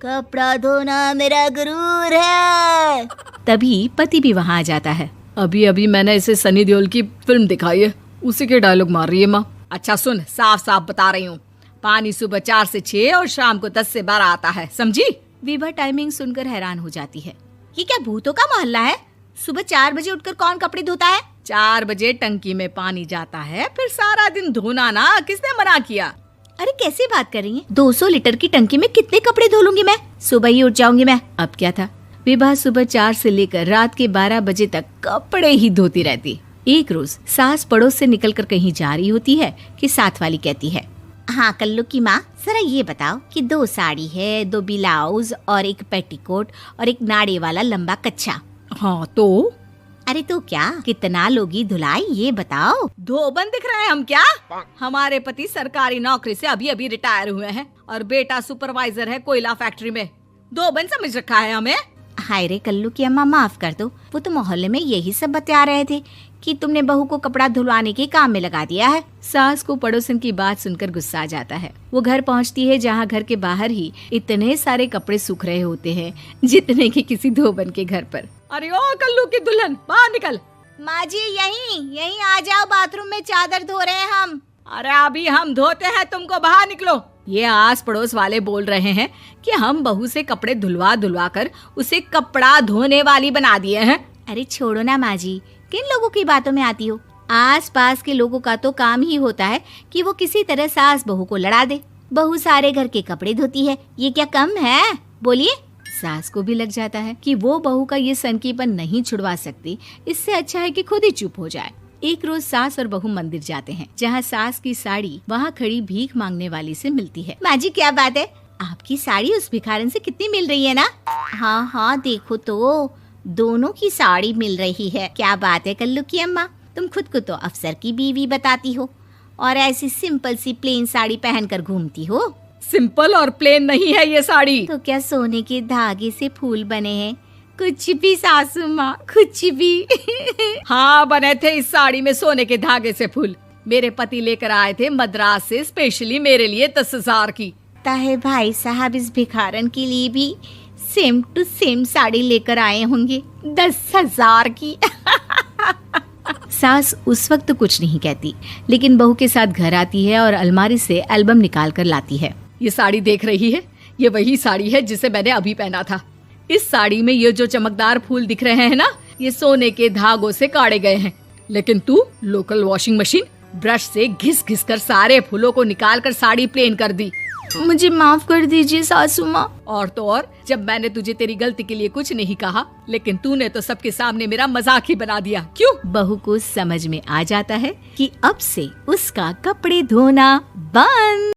कपड़ा धोना मेरा गुरूर है। तभी पति भी वहाँ आ जाता है। अभी अभी मैंने इसे सनी देओल की फिल्म दिखाई है, उसी के डायलॉग मार रही है माँ। अच्छा सुन, साफ साफ बता रही हूँ, पानी सुबह 4 से 6 और शाम को 10 से 12 आता है, समझी? विभा टाइमिंग सुनकर हैरान हो जाती है। ये क्या भूतों का मोहल्ला है? सुबह 4 बजे उठकर कौन कपड़े धोता है? 4 बजे टंकी में पानी जाता है, फिर सारा दिन धोना ना, किसने मना किया? अरे कैसी बात कर रही हैं? 200 लीटर की टंकी में कितने कपड़े धो लूंगी मैं? सुबह ही उठ जाऊंगी मैं। अब क्या था, विभा सुबह 4 से लेकर रात के 12 बजे तक कपड़े ही धोती रहती। एक रोज सास पड़ोस से निकलकर कहीं जा रही होती है कि साथ वाली कहती है, हाँ कल्लू की माँ, जरा ये बताओ कि 2 साड़ी है, 2 ब्लाउज और एक पेटीकोट और एक नाड़े वाला लंबा कच्छा। हाँ तो? अरे तो क्या, कितना लोगी धुलाई ये बताओ। धोबन दिख रहे हैं हम क्या? हमारे पति सरकारी नौकरी से अभी अभी रिटायर हुए हैं और बेटा सुपरवाइजर है कोयला फैक्ट्री में। धोबन समझ रखा है हमें? हाय रे कल्लू की अम्मा, माफ कर दो, वो तो मोहल्ले में यही सब बता रहे थे कि तुमने बहू को कपड़ा धुलवाने के काम में लगा दिया है। सास को पड़ोसन की बात सुनकर गुस्सा आ जाता है। वो घर पहुंचती है जहां घर के बाहर ही इतने सारे कपड़े सूख रहे होते हैं जितने कि किसी धोबन के घर पर। अरे ओ कल्लू की दुल्हन, बाहर निकल। माँ जी यहीं आ जाओ, बाथरूम में चादर धो रहे हैं हम। अरे अभी हम धोते हैं, तुमको बाहर निकलो। ये आस पड़ोस वाले बोल रहे हैं कि हम बहू से कपड़े धुलवा कर उसे कपड़ा धोने वाली बना दिए हैं। अरे छोड़ो ना माँ जी, किन लोगों की बातों में आती हो? आस पास के लोगों का तो काम ही होता है कि वो किसी तरह सास बहू को लड़ा दे। बहू सारे घर के कपड़े धोती है, ये क्या कम है? बोलिए। सास को भी लग जाता है कि वो बहू का ये सनकीपन नहीं छुड़वा सकती, इससे अच्छा है कि खुद ही चुप हो जाए। एक रोज सास और बहू मंदिर जाते हैं, जहाँ सास की साड़ी वहाँ खड़ी भीख मांगने वाली से मिलती है। माँ जी क्या बात है, आपकी साड़ी उस भिखारन से कितनी मिल रही है ना? हाँ देखो तो दोनों की साड़ी मिल रही है। क्या बात है कल्लू की अम्मा, तुम खुद को तो अफसर की बीवी बताती हो और ऐसी सिंपल सी प्लेन साड़ी पहनकर घूमती हो। सिंपल और प्लेन नहीं है ये साड़ी। तो क्या सोने के धागे से फूल बने हैं? कुछ भी सासू माँ, कुछ भी। हाँ बने थे इस साड़ी में सोने के धागे से फूल। मेरे पति लेकर आए थे मद्रास से स्पेशली मेरे लिए 10,000 की। ताहे भाई साहब इस भिखारन के लिए भी सेम टू सेम साड़ी लेकर आए होंगे 10,000 की। सास उस वक्त कुछ नहीं कहती, लेकिन बहू के साथ घर आती है और अलमारी से एल्बम निकाल कर लाती है। ये साड़ी देख रही है, ये वही साड़ी है जिसे मैंने अभी पहना था। इस साड़ी में ये जो चमकदार फूल दिख रहे हैं ना, ये सोने के धागों से काटे गए हैं। लेकिन तू लोकल वॉशिंग मशीन ब्रश से घिस घिस कर सारे फूलों को निकाल कर साड़ी प्लेन कर दी। मुझे माफ कर दीजिए सासू माँ। और तो और, जब मैंने तुझे तेरी गलती के लिए कुछ नहीं कहा, लेकिन तूने तो सबके सामने मेरा मजाक ही बना दिया। क्यों? बहू को समझ में आ जाता है कि अब से उसका कपड़े धोना बंद।